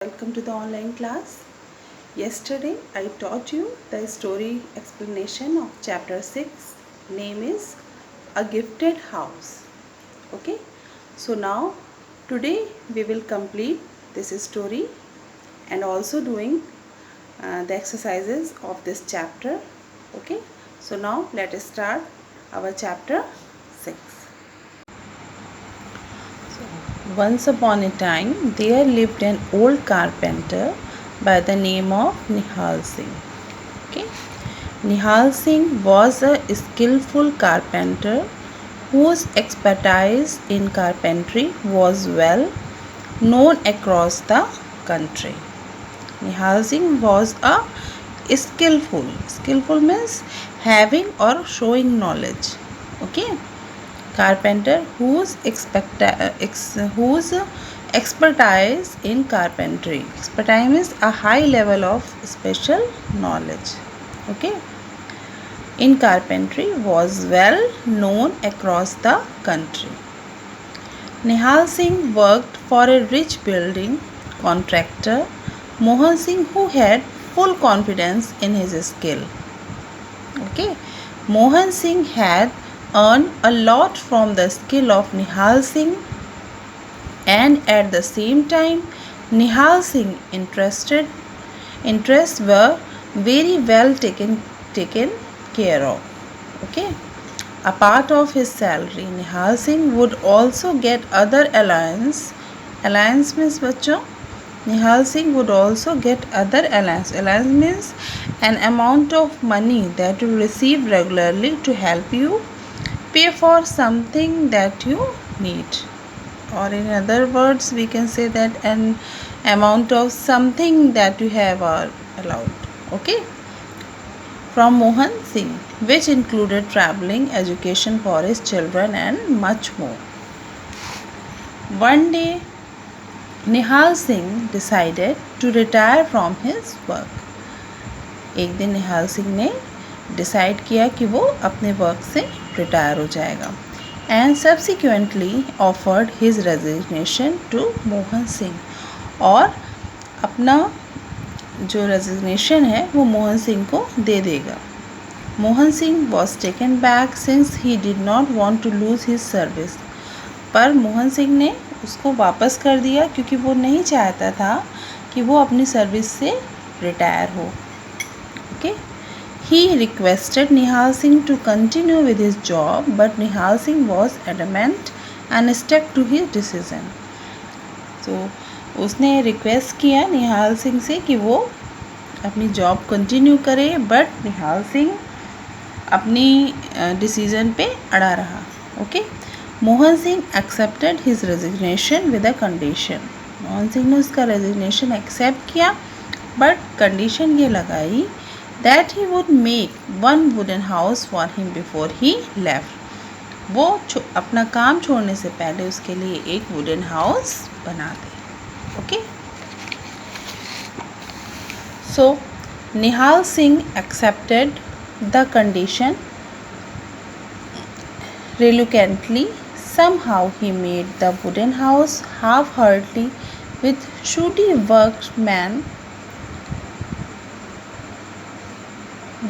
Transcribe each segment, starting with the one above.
Welcome to the online class. Yesterday I taught you the story explanation of chapter 6. Name is A Gifted House. Okay. So now today we will complete this story and also doing the exercises of this chapter. Okay. So now let us start our chapter 6. Once upon a time, there lived an old carpenter by the name of Nihal Singh. Okay. Nihal Singh was a skillful carpenter whose expertise in carpentry was well known across the country. Nihal Singh was a skillful means having or showing knowledge. Okay. Carpenter whose expertise in carpentry. Expertise is a high level of special knowledge. Okay. In carpentry was well known across the country. Nihal Singh worked for a rich building contractor, Mohan Singh, who had full confidence in his skill. Okay. Mohan Singh had earned a lot from the skill of Nihal Singh, and at the same time Nihal Singh interests were very well taken care of. Okay. A part of his salary Nihal Singh would also get other allowance. Allowance means बच्चों Nihal Singh would also get other allowance. Allowance means an amount of money that you receive regularly to help you pay for something that you need. Or in other words, we can say that an amount of something that you have are allowed. Okay. From Mohan Singh, which included traveling, education for his children and much more. One day, Nihal Singh decided to retire from his work. एक दिन निहाल सिंह ने decide किया कि वो अपने work से retire हो जाएगा and subsequently offered his resignation to Mohan Singh और अपना जो रेजिग्नेशन है वो मोहन सिंह को दे देगा. Mohan Singh was taken back since he did not want to lose his service. पर मोहन सिंह ने उसको वापस कर दिया क्योंकि वो नहीं चाहता था कि वो अपनी सर्विस से रिटायर हो. Okay. He requested Nihal Singh to continue with his job, but Nihal Singh was adamant and stuck to his decision. So, उसने रिक्वेस्ट किया निहाल सिंह से कि वो अपनी जॉब कंटिन्यू करे, बट निहाल सिंह अपनी डिसीजन पे अड़ा रहा. Okay. Mohan Singh accepted his resignation with a condition. Mohan Singh ने उसका रेजिग्नेशन एक्सेप्ट किया, बट कंडीशन ये लगाई that he would make one wooden house for him before he left. वो अपना काम छोड़ने से पहले उसके लिए एक wooden house बना दे. Okay. So Nihal Singh accepted the condition reluctantly. Somehow he made the wooden house half-heartedly with shoddy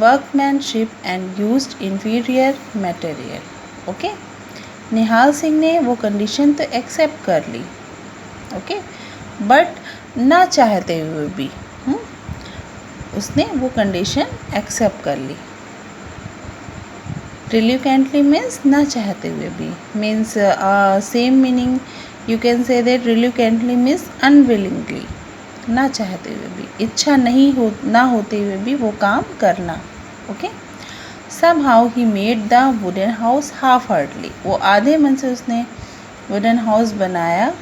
workmanship and used inferior material. Okay. Nihal Singh ने वो कंडीशन तो एक्सेप्ट कर ली. ओके. बट ना चाहते हुए भी उसने वो कंडीशन एक्सेप्ट कर ली. रिल्यूकेंटली मीन्स ना चाहते हुए भी, means same meaning you can say that reluctantly means unwillingly, ना चाहते हुए भी, इच्छा ना होते हुए भी वो काम करना. Okay. Somehow he made the wooden house half-heartedly. वो आधे मन से उसने वुडन हाउस बनाया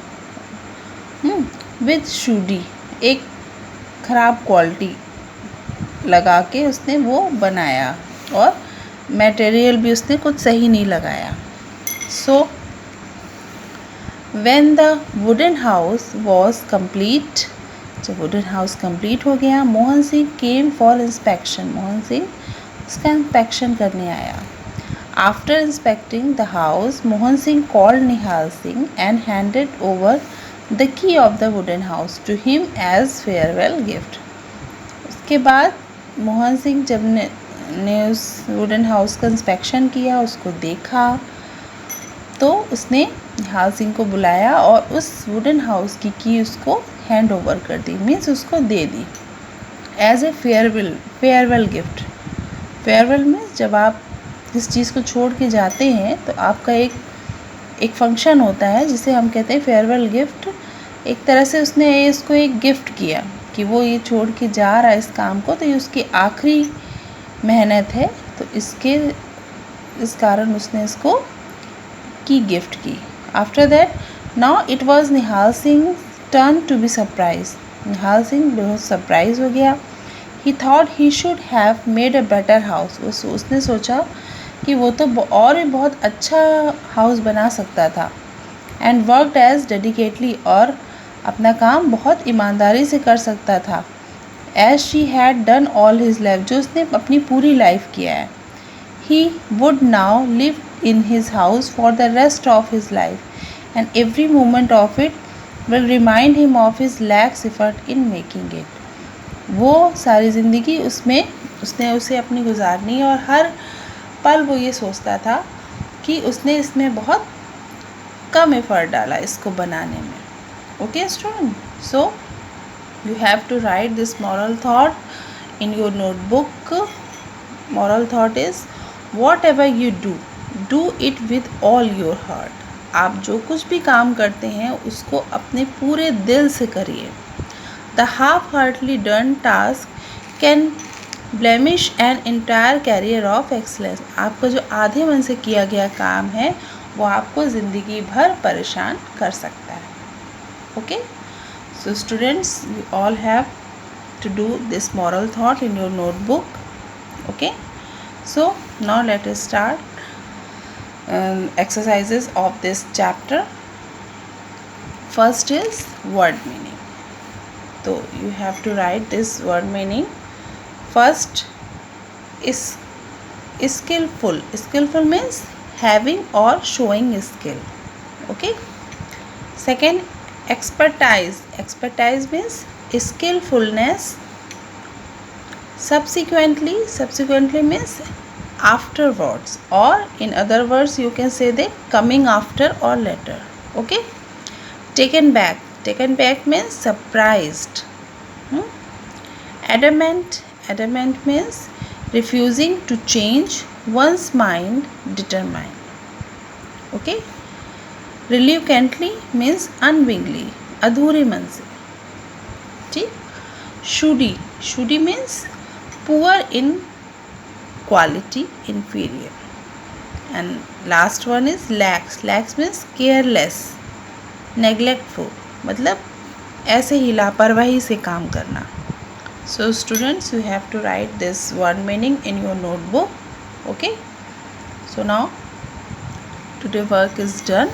विद शूडी, एक ख़राब क्वालिटी लगा के उसने वो बनाया और मटेरियल भी उसने कुछ सही नहीं लगाया. So when the wooden house was complete, जब वुडन हाउस कंप्लीट हो गया, Mohan Singh came for inspection. Mohan Singh उसका इंस्पेक्शन करने आया. After inspecting the house, Mohan Singh called Nihal Singh and handed over the key of the wooden house to him as farewell gift. उसके बाद मोहन सिंह जब ने उस वुडन हाउस का इंस्पेक्शन किया, उसको देखा, तो उसने निहाल सिंह को बुलाया और उस वुडन हाउस की उसको हैंड ओवर कर दी, मीन्स उसको दे दी as a farewell gift. Farewell means जब आप किस चीज़ को छोड़ के जाते हैं तो आपका एक फंक्शन होता है जिसे हम कहते हैं फेयरवेल गिफ्ट। एक तरह से उसने इसको एक गिफ्ट किया कि वो ये छोड़ के जा रहा है इस काम को, तो ये उसकी आखिरी मेहनत है, तो इस कारण उसने इसको की गिफ्ट की। After that now it was Nihal Singh turn to be surprise. Nihal Singh बहुत सरप्राइज हो गया। He thought he should have made a better house. उसने सोचा कि वो तो और भी बहुत अच्छा हाउस बना सकता था। एंड वर्कड एज डेडिकेटली, और अपना काम बहुत ईमानदारी से कर सकता था। As she had done all his life, जो उसने अपनी पूरी लाइफ किया है। He would now live in his house for the rest of his life, and every moment of it will remind him of his lax effort in making it. वो सारी ज़िंदगी उसने उसे अपनी गुजारनी, और हर पल वो ये सोचता था कि उसने इसमें बहुत कम एफर्ट डाला इसको बनाने में। Okay student, so you have to write this moral thought in your notebook. Moral thought is, whatever you do it with all your heart. आप जो कुछ भी काम करते हैं उसको अपने पूरे दिल से करिए। The half-heartedly done task can blemish an entire career of excellence. आपका जो आधे मन से किया गया काम है वो आपको ज़िंदगी भर परेशान कर सकता है। Okay? So students, you all have to do this moral thought in your notebook. Okay, so now let us start exercises of this chapter. First is word meaning. So you have to write this word meaning. First is skillful. Skillful means having or showing skill. Okay. Second, expertise. Expertise means skillfulness. Subsequently means afterwards, or in other words you can say that coming after or later. Okay. Taken back means surprised. Adamant means refusing to change one's mind, determined. Okay. Reluctantly means unwillingly, अधूरे मन से। ठीक। Shoody means poor in quality, inferior. And last one is lax means careless, neglectful, मतलब ऐसे ही लापरवाही से काम करना। So students, you have to write this word meaning in your notebook. Okay. So now today work is done.